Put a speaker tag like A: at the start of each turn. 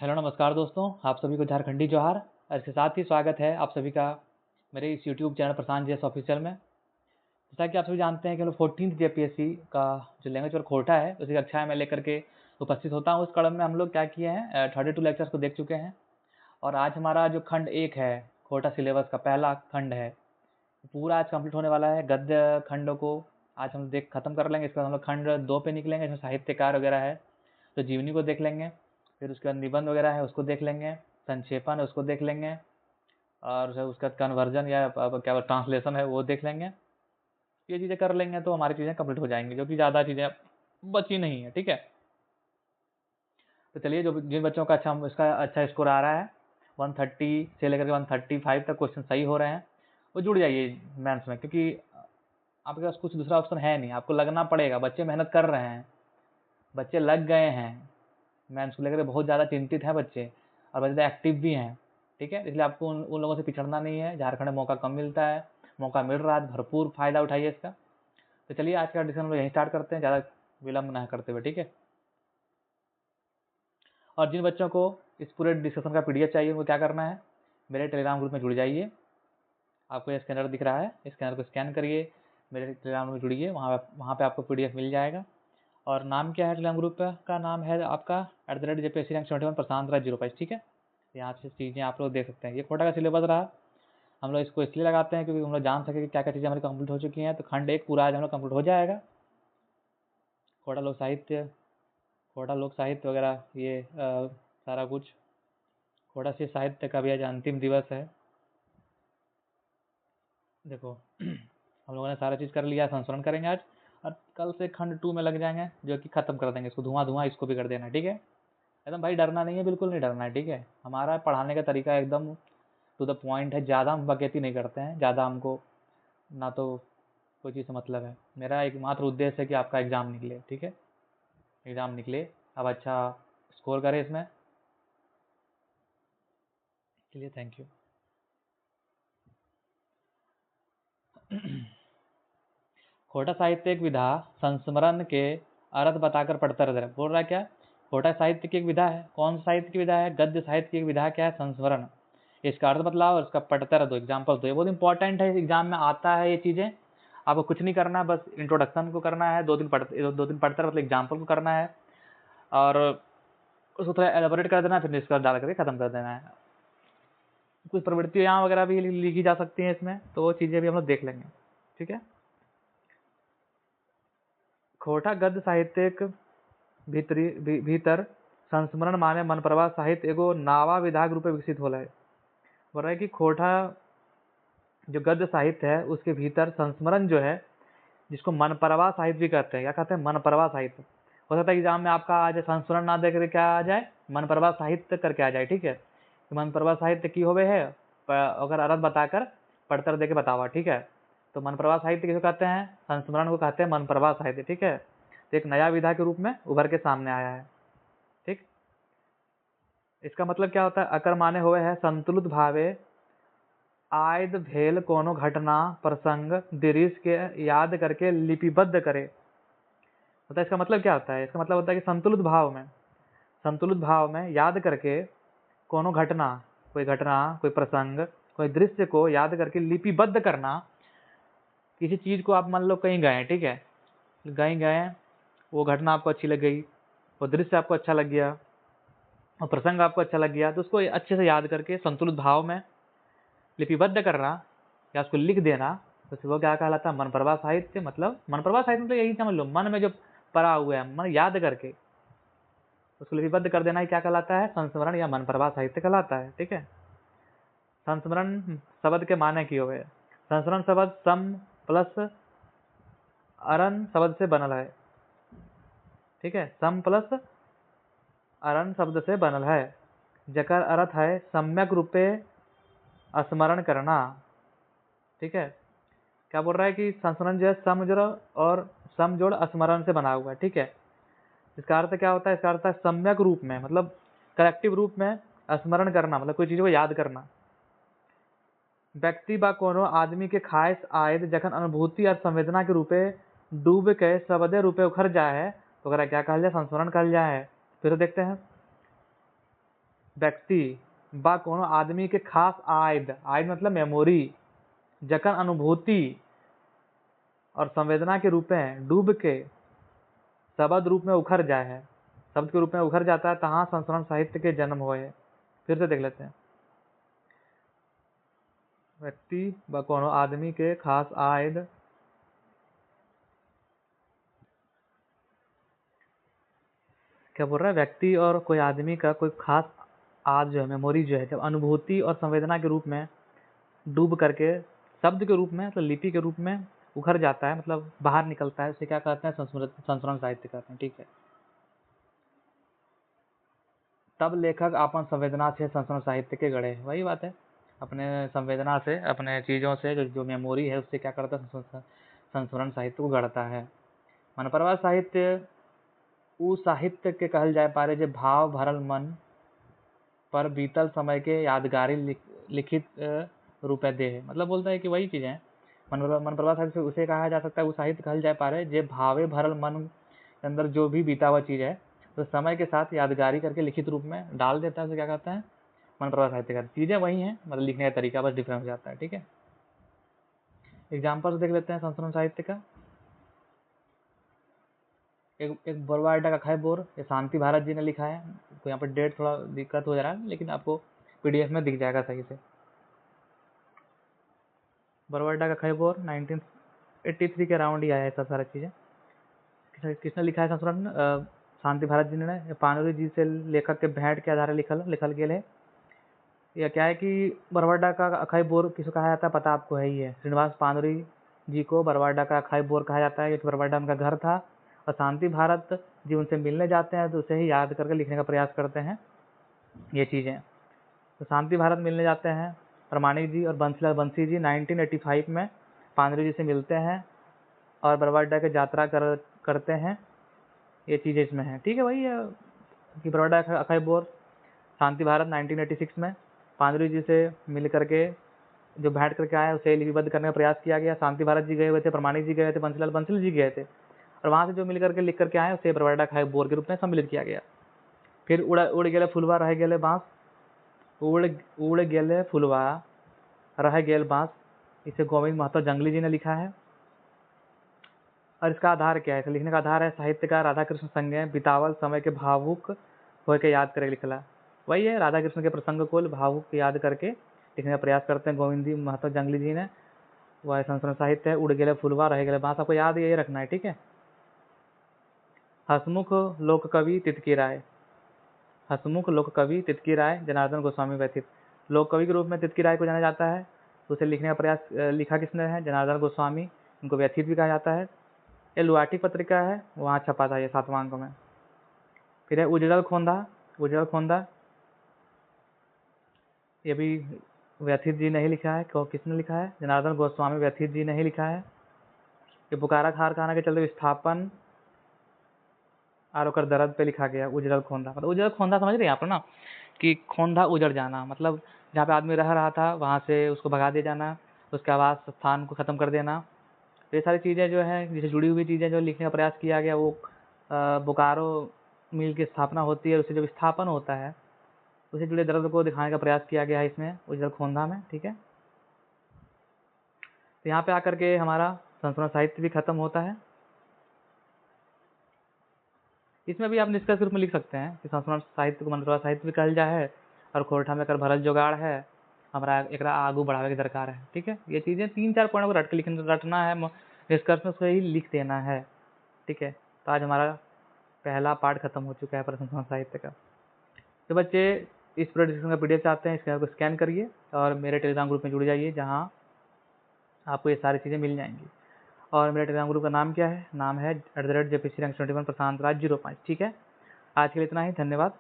A: Hello नमस्कार दोस्तों, आप सभी को झारखंडी जोहार। और इसके साथ ही स्वागत है आप सभी का मेरे इस यूट्यूब चैनल प्रशांत जीएस ऑफिशियल में। जैसा कि आप सभी जानते हैं कि हम लोग 14th जेपीएससी का जो लैंग्वेज और खोटा है उसी कक्षा में लेकर के उपस्थित होता हूँ। उस कड़म में हम लोग क्या किए हैं, 32 लेक्चर्स को देख चुके हैं और आज हमारा जो खंड 1 है, खोटा सिलेबस का पहला खंड है, पूरा आज कंप्लीट होने वाला है। गद्य खंड को आज हम देख खत्म कर लेंगे। इसके बाद हम लोग खंड 2 पे निकलेंगे, इसमें साहित्यकार वगैरह है तो जीवनी को देख लेंगे। फिर उसके बाद निबंध वगैरह है उसको देख लेंगे, संक्षेपण है उसको देख लेंगे और उसका कन्वर्जन या क्या ट्रांसलेशन है वो देख लेंगे। ये चीज़ें कर लेंगे तो हमारी चीज़ें कंप्लीट हो जाएंगी, जो कि ज़्यादा चीज़ें बची नहीं है। ठीक है, तो चलिए जो जिन बच्चों का इसका अच्छा स्कोर आ रहा है, 130 से लेकर के 135 तक क्वेश्चन सही हो रहे हैं, वो जुड़ जाइए मेंस में, क्योंकि आपके पास कुछ दूसरा ऑप्शन है नहीं, आपको लगना पड़ेगा। बच्चे मेहनत कर रहे हैं, बच्चे लग गए हैं, मेंस को लेकर बहुत ज़्यादा चिंतित हैं बच्चे, और बच्चे एक्टिव भी हैं। ठीक है, इसलिए आपको उन लोगों से पिछड़ना नहीं है। झारखंड में मौका कम मिलता है, मौका मिल रहा है, भरपूर फायदा उठाइए इसका। तो चलिए आज का डिस्कशन यहीं स्टार्ट करते हैं, ज़्यादा विलम्ब ना करते हुए। ठीक है, और जिन बच्चों को इस पूरे डिस्कशन का पीडीएफ चाहिए उनको क्या करना है, मेरे टेलीग्राम ग्रुप में जुड़ जाइए। आपको ये स्कैनर दिख रहा है, स्कैनर को स्कैन करिए, मेरे टेलीग्राम में जुड़िए, वहाँ पे आपको पीडीएफ मिल जाएगा। और नाम क्या है टेलीग्राम ग्रुप का नाम है आपका @JPSC रैंक 71 प्रशांत राज 05। ठीक है, यहाँ से चीज़ें आप लोग देख सकते हैं। ये खोटा का सिलेबस रहा, हम लोग इसको इसलिए लगाते हैं क्योंकि हम लोग जान सके कि क्या क्या चीज़ें हमारी कंप्लीट हो चुकी हैं। तो खंड 1 पूरा आज हम लोग कंप्लीट हो जाएगा। खोटा लोक साहित्य वगैरह ये सारा कुछ। खोटा से साहित्य का भी आज अंतिम दिवस है। देखो हम लोगों ने सारा चीज़ कर लिया, संस्मरण करेंगे आज, और कल से खंड 2 में लग जाएंगे, जो कि खत्म कर देंगे इसको, धुआं इसको भी कर देना। ठीक है, एकदम भाई डरना नहीं है, बिल्कुल नहीं डरना है। ठीक है, हमारा पढ़ाने का तरीका एकदम टू द पॉइंट है, ज़्यादा हम बकैती नहीं करते हैं, ज़्यादा हमको ना तो कोई चीज़ से मतलब है। मेरा एकमात्र उद्देश्य है कि आपका एग्ज़ाम निकले। ठीक है, एग्ज़ाम निकले, अब अच्छा स्कोर करें इसमें। चलिए, थैंक यू। खोटा साहित्य एक विधा संस्मरण के अर्थ बताकर पढ़ता रहता है। बोल रहा है क्या, खोटा साहित्य की एक विधा है। कौन सा साहित्य की विधा है? गद्य साहित्य की एक विधा क्या है? संस्मरण। इसका अर्थ बतलाओ और इसका पढ़ता रह दो, एग्जाम्पल दो। ये बहुत इंपॉर्टेंट है, एग्जाम में आता है ये चीज़ें। आपको कुछ नहीं करना है, बस इंट्रोडक्शन को करना है, 2 दिन पढ़ते रहो, मतलब एग्जाम्पल को करना है और उसको थोड़ा एलेबोरेट कर देना है, फिर निष्कर्ष डाल करके खत्म कर देना है। कुछ प्रवृत्तियाँ वगैरह भी लिखी जा सकती हैं इसमें, तो वो चीज़ें भी हम लोग देख लेंगे। ठीक है, खोटा गद्य साहित्यिक भीतर संस्मरण माने मन प्रवाह साहित्य एगो नावा विधाक रूपे विकसित होला है। बोल रहा है कि खोटा जो गद्य साहित्य है उसके भीतर संस्मरण जो है, जिसको मन प्रवाह साहित्य भी कहते हैं। क्या कहते हैं? मन प्रवाह साहित्य। हो सकता है एग्जाम में आपका आ जाए संस्मरण ना दे करके क्या आ जाए, मन प्रवाह साहित्य करके आ जाए। ठीक है, तो मन प्रवाह साहित्य की होवे है, अगर अर्थ बताकर पढ़तर दे के बतावा। ठीक है, तो मन प्रवाह साहित्य किसे कहते हैं? संस्मरण को कहते हैं मन प्रवाह साहित्य। ठीक है, तो एक नया विधा के रूप में उभर के सामने आया है। ठीक, इसका मतलब क्या होता है? अकर माने हुए है संतुलित भावे आयद भेल कोनो घटना प्रसंग दृश्य के याद करके लिपिबद्ध करे। मतलब इसका मतलब क्या होता है? इसका मतलब होता है कि संतुलित भाव में याद करके कोनो घटना, कोई प्रसंग, कोई दृश्य को याद करके लिपिबद्ध करना। किसी चीज को आप मान लो कहीं गए, ठीक है, गए, वो घटना आपको अच्छी लग गई, वो दृश्य आपको अच्छा लग गया, और प्रसंग आपको अच्छा लग गया, तो उसको अच्छे से याद करके संतुलित भाव में लिपिबद्ध करना या उसको लिख देना, तो वो क्या कहलाता है? मन प्रवाह साहित्य। मतलब मन प्रवाह साहित्य मतलब यही समझ लो, मन में जो पड़ा हुआ है, मन याद करके उसको लिपिबद्ध कर देना ही क्या कहलाता है? संस्मरण या मन प्रवाह साहित्य कहलाता है। ठीक है, संस्मरण शब्द के माने की हो गए। संस्मरण शब्द सम प्लस अरन शब्द से बनल है। ठीक है, सम प्लस अरन शब्द से बनल है, जकर अर्थ है सम्यक रूपे स्मरण करना। ठीक है, क्या बोल रहा है कि संस्मरण जो है सम जोड़ स्मरण से बना हुआ है। ठीक है, इसका अर्थ क्या होता है? इसका अर्थ है सम्यक रूप में, मतलब करेक्टिव रूप में स्मरण करना, मतलब कोई चीज को याद करना। व्यक्ति बा कोनो आदमी के खाइश आयद जखन अनुभूति और संवेदना के रूपे डूब के शब्दे रूपे उखड़ जाए है, तो अगर क्या कहल जाए? संस्मरण कहल जाए है। फिर देखते हैं, व्यक्ति बा कोनो आदमी के खास आयद आयद मतलब मेमोरी जखन अनुभूति और संवेदना के रूप में डूब के शब्द रूप में उखड़ जाए है, शब्द के रूप में उखड़ जाता है, तहाँ संस्मरण साहित्य के जन्म हुए है। फिर से देख लेते हैं। व्यक्ति व कोनो आदमी के खास आयद क्या बोल रहा है, व्यक्ति और कोई आदमी का कोई खास आज जो है मेमोरी जो है, जब अनुभूति और संवेदना के रूप में डूब करके शब्द के रूप में मतलब लिपि के रूप में उखड़ जाता है, मतलब बाहर निकलता है, उसे क्या कहते हैं, संस्मरण साहित्य कहते हैं। ठीक है, तब लेखक अपन संवेदना से संस्मरण साहित्य के गढ़े। वही बात है, अपने संवेदना से, अपने चीज़ों से जो मेमोरी है उससे क्या करता है, संस्मरण साहित्य को गढ़ता है। मन परवा साहित्य उ साहित्य के कहल जाए पारे जे भाव भरल मन पर बीतल समय के यादगारी लिखित रूपे दे है। मतलब बोलता है कि वही चीज़ है, मन परवा साहित्य उसे कहा जा सकता है, वो साहित्य कहल जाए पारे जे भावे भरल मन के अंदर जो भी बीता हुआ चीज़ है तो समय के साथ यादगारी करके लिखित रूप में डाल देता है, उसे क्या कहता है, मन परवा साहित्य का। चीज़ें वही हैं, मतलब लिखने का तरीका बस डिफरेंस हो जाता है। ठीक है, एग्जाम्पल देख लेते हैं संस्मरण साहित्य का। एक बरवाडा का खाई बोर, ये शांति भारत जी ने लिखा है। तो यहाँ पर डेट थोड़ा दिक्कत हो जा रहा है, लेकिन आपको पीडीएफ में दिख जाएगा सही से। बरवाडा का खाई बोर 1983 के अराउंड ही आया है, सब सारा चीज़ें। किसने लिखा है संस्मरण? शांति भारत जी ने। पानुरी जी से लेखक के भेंट के आधार लिखल गेल है। यह क्या है कि बरवाडा का अखाई बोर किसको कहा जाता है, पता आपको है ही है। श्रीनिवास पानुरी जी को बरवाडा का अखाई बोर कहा जाता है, क्योंकि बरवाडा उनका घर था और शांति भारत जी उनसे मिलने जाते हैं तो उसे ही याद करके लिखने का प्रयास करते हैं ये चीज़ें। तो शांति भारत मिलने जाते हैं, प्रमाणिक जी और बंसीलाल बंसी जी 1985 में पानुरी जी से मिलते हैं और बरवाडा की यात्रा करते हैं, ये चीज़ें इसमें हैं। ठीक है, वही है कि बरवाडा का अखाई बोर, शांति भारत 1986 में पानुरी जी से मिल करके जो भेंट करके आए उसे लिपिबद्ध करने का प्रयास किया गया। शांति भारत जी गए हुए थे, प्रमाणिक जी गए थे, बंसीलाल बंसल जी गए थे, और वहाँ से जो मिल करके लिख करके आए उसे बरवाडा खाई बोर के रूप में सम्मिलित किया गया। फिर उड़ गेले फुलवा रह गेले बाँस, उड़ गेले फुलवा रह गेल बाँस, इसे गोविंद महतो जंगली जी ने लिखा है। और इसका आधार क्या है, इसे लिखने का आधार है साहित्यकार राधा कृष्ण संगे बितावल समय के भावुक हो के याद करे लिखला। वही है, राधा कृष्ण के प्रसंग को भावुक याद करके लिखने का प्रयास करते हैं गोविंद महतो जंगली जी ने। वह संस्मरण साहित्य है। उड़ गेले फुलवा रह गेले बाँस, आपको याद यही रखना है। ठीक है, हसमुख लोक कवि तितकी राय, हसमुख लोक कवि तितकी राय जनार्दन गोस्वामी व्यथित। लोक कवि के रूप में तितकी राय को जाना जाता है, तो उसे लिखने का प्रयास लिखा किसने है, जनार्दन गोस्वामी, उनको व्यथित भी कहा जाता है। ये लुआटी पत्रिका है, वहाँ छपा था ये 7वां अंक में। फिर है उजड़ल खोंदा, उजड़ल खोंदा ये भी व्यथित जी ने ही लिखा है। किसने लिखा है, जनार्दन गोस्वामी व्यथित जी ने ही लिखा है। ये बुकारा कारखाना के चलते विस्थापन और ओकर दर्द पे लिखा गया उजड़ल खोंदा। मतलब उजड़ल खोंदा समझ रहे हैं आप ना, कि खोंदा उजड़ जाना, मतलब जहाँ पे आदमी रह रहा था वहाँ से उसको भगा दिया जाना, उसके आवास स्थान को ख़त्म कर देना। तो ये सारी चीज़ें जो हैं, जिससे जुड़ी हुई चीज़ें जो लिखने का प्रयास किया गया, वो बोकारो मिल की स्थापना होती है, उससे जब विस्थापन होता है उससे जुड़े दर्द को दिखाने का प्रयास किया गया है इसमें उजड़ल खोंदा में। ठीक है, तो यहाँ पे आकर के हमारा संस्मरण साहित्य भी खत्म होता है। इसमें भी आप निष्कर्ष रूप में लिख सकते हैं कि संस्मरण साहित्य को मन परवा साहित्य भी कहल जा है और खोरठा में कर भरल जोगाड़ है, हमारा एकरा आगू बढ़ावे के दरकार है। ठीक है, ये चीज़ें 3-4 पॉइंट को रट के रटना है, निष्कर्ष में उसको ही लिख देना है। ठीक है, तो आज हमारा पहला पार्ट खत्म हो चुका है संस्मरण साहित्य का। तो बच्चे इस पूरे डिस्कशन का पीडीएफ चाहते हैं, इसको स्कैन करिए और मेरे टेलीग्राम ग्रुप में जुड़ जाइए, जहाँ आपको ये सारी चीज़ें मिल जाएंगी। और मेरे टेलीग्राम ग्रुप का नाम क्या है, नाम है @JPC Rank 21 प्रशांत राज 05। ठीक है, आज के लिए इतना ही, धन्यवाद।